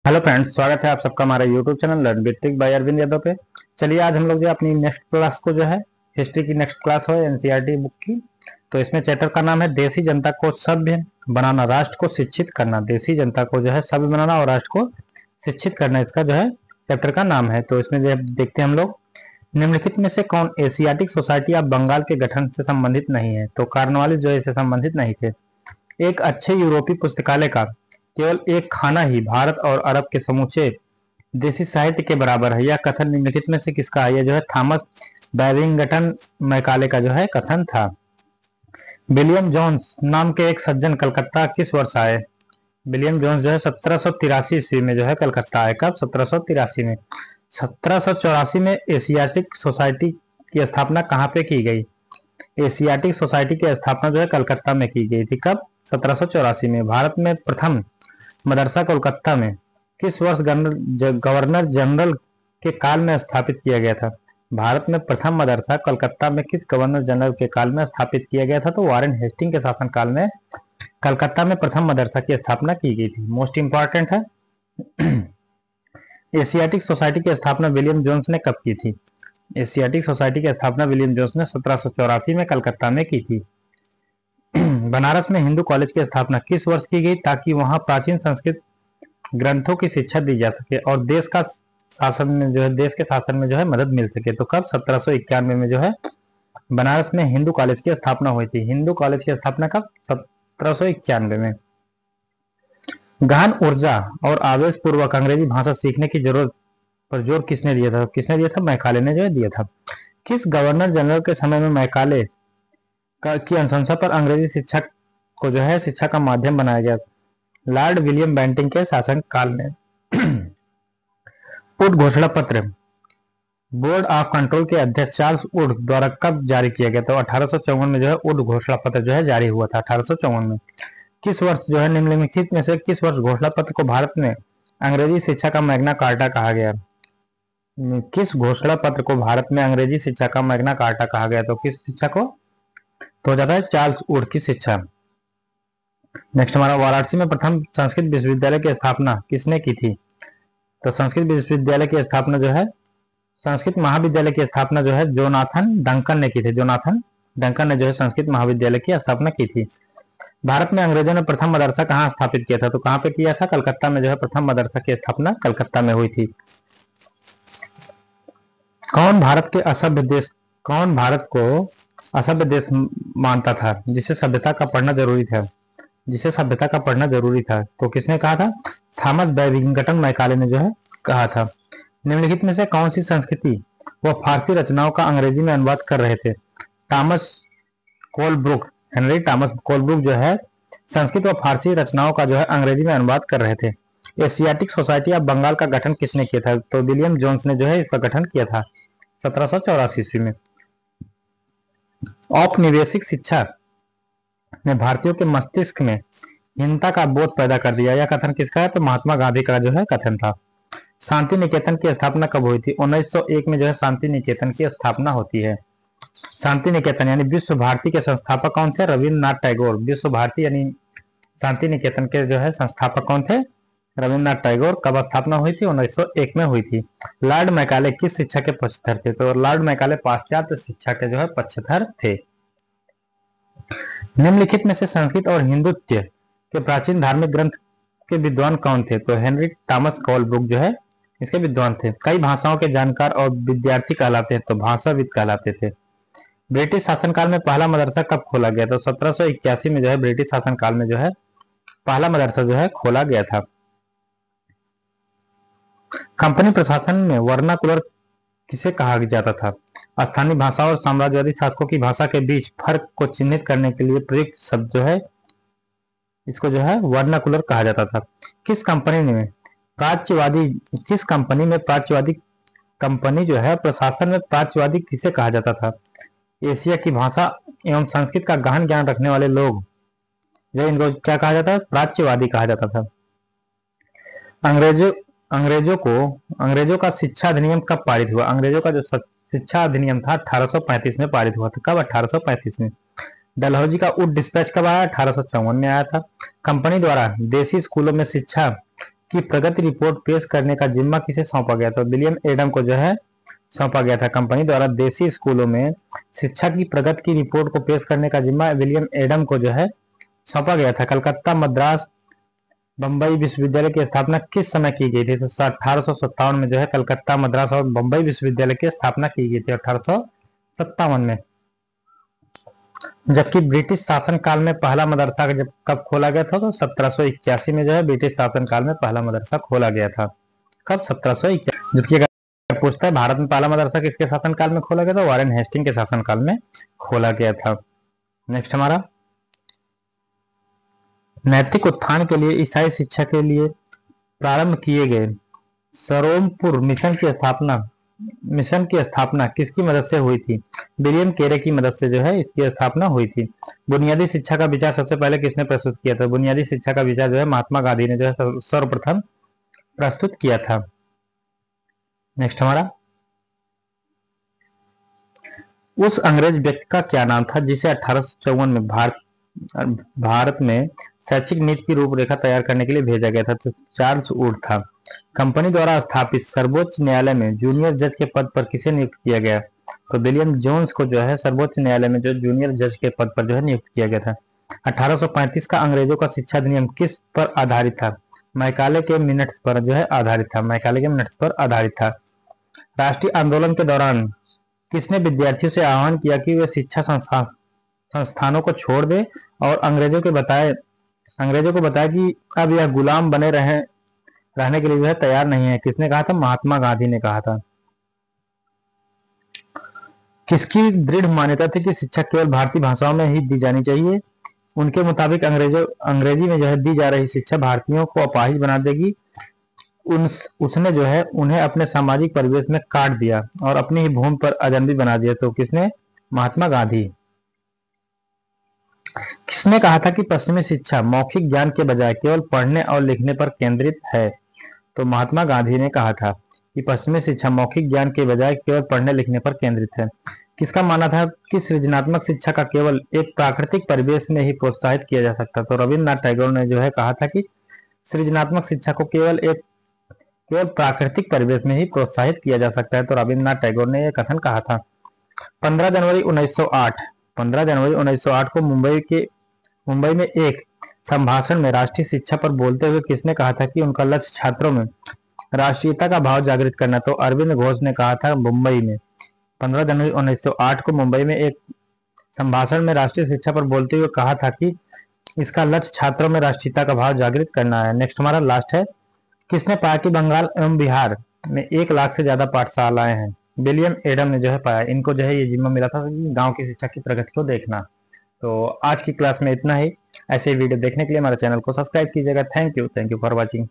Hello friends, स्वागत है आप सबका हमारे YouTube channel learn with trick by Arvind Yadav पे। चलिए आज हम लोग जो अपनी नेक्स्ट क्लास को जो है हिस्ट्री की नेक्स्ट क्लास हो एनसीईआरटी बुक की। तो इसमें चैप्टर का नाम है देसी जनता को सभ्य बनाना, राष्ट्र को शिक्षित करना। देसी जनता को जो है सभ्य बनाना और राष्ट्र को शिक्षित करना, इसका जो है चैप्टर का नाम है। तो इसमें जो देखते हैं हम लोग, निम्नलिखित में से कौन एशियाटिक सोसाइटी ऑफ बंगाल के गठन से संबंधित नहीं है। तो कार्नवालिस जो है इससे संबंधित नहीं थे। एक अच्छे यूरोपीय पुस्तकालय का केवल एक खाना ही भारत और अरब के समूचे देसी साहित्य के बराबर है। यह कथन निम्नलिखित में से किसका है? यह जो है थॉमस बैबिंगटन मैकाले का जो है कथन था। विलियम जोन्स नाम के एक सज्जन कलकत्ता किस वर्ष आए? विलियम जोन्स जो है 1783 ईस्वी में जो है कलकत्ता आए। कब? 1783 में। 1784 में एशियाटिक सोसाइटी की स्थापना कहाँ पे की गई? एशियाटिक सोसाइटी की स्थापना जो है कलकत्ता में की गई थी। कब? 1784 में। भारत में प्रथम मदरसा कोलकाता में किस वर्ष गवर्नर जनरल के काल में स्थापित किया गया था? भारत में प्रथम मदरसा कलकत्ता में किस गवर्नर जनरल के काल में स्थापित किया गया था? तो वारेन हेस्टिंग के शासन काल में कलकत्ता में प्रथम मदरसा की स्थापना की गई थी। मोस्ट इंपॉर्टेंट है। एशियाटिक सोसाइटी की स्थापना विलियम जोन्स ने कब की थी? एशियाटिक सोसाइटी की स्थापना विलियम जोन्स ने 1784 में कलकत्ता में की थी। बनारस में हिंदू कॉलेज की स्थापना किस वर्ष की गई ताकि वहां प्राचीन संस्कृत ग्रंथों की शिक्षा दी जा सके और देश का शासन में जो है देश के शासन में जो है मदद मिल सके? तो कब? 1791 में जो है बनारस में हिंदू कॉलेज की स्थापना हुई थी। हिंदू कॉलेज की स्थापना कब? 1791 में। गहन ऊर्जा और आवेश पूर्वक अंग्रेजी भाषा सीखने की जरूरत पर जोर किसने दिया था? किसने दिया था? मैकाले ने जो है दिया था। किस गवर्नर जनरल के समय में मैकाले की अनुशंसा पर अंग्रेजी शिक्षा को जो है शिक्षा का माध्यम बनाया गया? लॉर्ड विलियम बेंटिंग के शासन काल में। वुड घोषणा पत्र बोर्ड ऑफ कंट्रोल के अध्यक्ष चार्ल्स वुड द्वारा कब जारी किया गया? तो 1854 में जो है वुड घोषणा पत्र जो है जारी हुआ था। 1854 में। किस वर्ष जो है निम्नलिखित में से किस वर्ष घोषणा पत्र को भारत में अंग्रेजी शिक्षा का मैग्ना कार्टा कहा गया? किस घोषणा पत्र को भारत में अंग्रेजी शिक्षा का मैग्ना कार्टा कहा गया? तो किस शिक्षा को? तो हो जाता है चार्ल्स वुड की शिक्षा। नेक्स्ट हमारा, वाराणसी में प्रथम संस्कृत विश्वविद्यालय की स्थापना किसने की थी? तो संस्कृत विश्वविद्यालय की स्थापना जो है संस्कृत महाविद्यालय की स्थापना जो है जोनाथन डंकन ने की थी। जोनाथन डंकन ने जो है संस्कृत महाविद्यालय की स्थापना की थी। भारत में अंग्रेजों ने प्रथम मदरसा कहाँ स्थापित किया था? तो कहाँ पे किया था? कलकत्ता में जो है प्रथम मदरसा की स्थापना कलकत्ता में हुई थी। कौन भारत को असभ्य देश मानता था जिसे सभ्यता का पढ़ना जरूरी था? जिसे सभ्यता का पढ़ना जरूरी था तो किसने कहा था? थॉमस बैबिंगटन मैकाले ने जो है कहा था। निम्नलिखित में से कौन सी संस्कृति व फारसी रचनाओं का अंग्रेजी में अनुवाद कर रहे थे? Thomas Colebrook, Henry Thomas Colebrook जो है संस्कृत व फारसी रचनाओं का जो है अंग्रेजी में अनुवाद कर रहे थे। एशियाटिक सोसाइटी ऑफ बंगाल का गठन किसने किया था? तो विलियम जोन्स ने जो है इसका गठन किया था 1784 ईस्वी में। औपनिवेशिक शिक्षा ने भारतीयों के मस्तिष्क में हीनता का बोध पैदा कर दिया। यह कथन किसका है? तो महात्मा गांधी का जो है कथन था। शांति निकेतन की स्थापना कब हुई थी? 1901 में जो है शांति निकेतन की स्थापना होती है। शांति निकेतन यानी विश्व भारती के संस्थापक कौन थे? रविन्द्रनाथ टैगोर। विश्व भारती यानी शांति निकेतन के जो है संस्थापक कौन थे? रविन्द्रनाथ टैगोर। कब स्थापना हुई थी? 1901 में हुई थी। लॉर्ड मैकाले किस शिक्षा के पक्षधर थे? तो लॉर्ड मैकाले पाश्चात्य शिक्षा के जो है पक्षधर थे। निम्नलिखित में से संस्कृत और हिंदुत्व के प्राचीन धार्मिक ग्रंथ के विद्वान कौन थे? तो हेनरी टॉमस कोलब्रुक जो है इसके विद्वान थे। कई भाषाओं के जानकार और विद्यार्थी कहलाते हैं तो भाषाविद कहलाते थे। ब्रिटिश शासनकाल में पहला मदरसा कब खोला गया? तो 1781 में जो है ब्रिटिश शासनकाल में जो है पहला मदरसा जो है खोला गया था। कंपनी प्रशासन में वर्नाकुलर किसे कहा जाता था? स्थानीय भाषा और साम्राज्यवादी शासकों की भाषा के बीच फर्क को चिन्हित करने के लिए प्रयुक्त शब्द जो है इसको जो है वर्नाकुलर कहा जाता था। किस कंपनी में प्राच्यवादी कंपनी जो है प्रशासन में प्राच्यवादी किसे कहा जाता था? एशिया की भाषा एवं संस्कृत का गहन ज्ञान रखने वाले लोग जो इनको क्या कहा जाता है? प्राच्यवादी कहा जाता था। अंग्रेजों का शिक्षा अधिनियम कब पारित हुआ? अंग्रेजों का जो शिक्षा अधिनियम था 1835 में पारित हुआ था। कब? 1835 में। डलहौजी का वुड डिस्पैच कब आया? 1854 में आया था। कंपनी द्वारा देसी स्कूलों में शिक्षा की प्रगति रिपोर्ट पेश करने का जिम्मा किसे सौंपा गया? तो विलियम एडम को जो है सौंपा गया था। कंपनी द्वारा देसी स्कूलों में शिक्षा की प्रगति की रिपोर्ट को पेश करने का जिम्मा विलियम एडम को जो है सौंपा गया था। कलकत्ता, मद्रास, बम्बई विश्वविद्यालय की स्थापना किस समय की गई थी? तो 1857 में जो है कलकत्ता, मद्रास और बम्बई विश्वविद्यालय की स्थापना की गई थी 1857 में। जबकि ब्रिटिश शासन काल में पहला मदरसा जब कब खोला गया था? तो 1781 में जो है ब्रिटिश शासन काल में पहला मदरसा खोला गया था। कब? 1781। जबकि अगर पूछता है भारत में पहला मदरसा किसके शासन काल में खोला गया था? वारेन हेस्टिंग के शासन काल में खोला गया था। नेक्स्ट हमारा, नैतिक उत्थान के लिए ईसाई शिक्षा के लिए प्रारंभ किए गए सरोमपुर मिशन की स्थापना किसकी मदद से हुई थी? विलियम केरे की मदद से जो है इसकी स्थापना हुई थी। बुनियादी शिक्षा का विचार सबसे पहले किसने प्रस्तुत किया था? बुनियादी शिक्षा का विचार जो है महात्मा गांधी ने जो है सर्वप्रथम प्रस्तुत किया था। नेक्स्ट हमारा, उस अंग्रेज व्यक्ति का क्या नाम था जिसे 1854 में भारत में शैक्षिक नीति की रूपरेखा तैयार करने के लिए भेजा गया था? तो चार्ल्स वुड था। कंपनी द्वारा स्थापित सर्वोच्च न्यायालय में जूनियर जज के पद पर किसे नियुक्त किया गया? तो विलियम जोन्स को जो है सर्वोच्च न्यायालय में जो जूनियर जज के पद पर जो है नियुक्त किया गया था। 1835 का अंग्रेजों का शिक्षा अधिनियम किस पर आधारित था? मैकाले के मिनट्स पर जो है आधारित था। मैकाले के मिनट्स पर आधारित था। राष्ट्रीय आंदोलन के दौरान किसने विद्यार्थियों से आह्वान किया कि वे शिक्षा संस्थानों को छोड़ दे और अंग्रेजों को बताया कि अब यह गुलाम बने रहने के लिए जो है तैयार नहीं है? किसने कहा था? महात्मा गांधी ने कहा था। किसकी दृढ़ मान्यता थी कि शिक्षा केवल भारतीय भाषाओं में ही दी जानी चाहिए? उनके मुताबिक अंग्रेजी में जो है दी जा रही शिक्षा भारतीयों को अपाहिज बना देगी। उसने जो है उन्हें अपने सामाजिक परिवेश में काट दिया और अपनी ही भूमि पर अजनबी बना दिया। तो किसने? महात्मा गांधी। किसने कहा था कि पश्चिमी शिक्षा मौखिक ज्ञान के बजाय केवल पढ़ने और लिखने पर केंद्रित है? तो महात्मा गांधी ने कहा था कि पश्चिमी शिक्षा मौखिक ज्ञान के बजाय केवल पढ़ने लिखने पर केंद्रित है। किसका मानना था कि सृजनात्मक शिक्षा का केवल एक प्राकृतिक परिवेश में ही प्रोत्साहित किया जा सकता? तो रविन्द्रनाथ टैगोर ने जो है कहा था कि सृजनात्मक शिक्षा को केवल प्राकृतिक परिवेश में ही प्रोत्साहित किया जा सकता है। तो रविन्द्रनाथ टैगोर ने यह कथन कहा था। 15 जनवरी 1908 को मुंबई में एक संभाषण में राष्ट्रीय शिक्षा पर बोलते हुए किसने कहा था कि उनका लक्ष्य छात्रों में राष्ट्रीयता का भाव जागृत करना? तो अरविंद घोष ने कहा था मुंबई में 15 जनवरी 1908 को मुंबई में एक संभाषण में राष्ट्रीय शिक्षा पर बोलते हुए कहा था कि इसका लक्ष्य छात्रों में राष्ट्रीयता का भाव जागृत करना है। नेक्स्ट हमारा लास्ट है, किसने पाया कि बंगाल एवं बिहार में 1 लाख से ज्यादा पाठशालाएं हैं? विलियम एडम ने जो है पाया। इनको जो है ये जिम्मा मिला था गांव की शिक्षा की प्रगति को देखना। तो आज की क्लास में इतना ही। ऐसे वीडियो देखने के लिए हमारे चैनल को सब्सक्राइब कीजिएगा। Thank you for watching.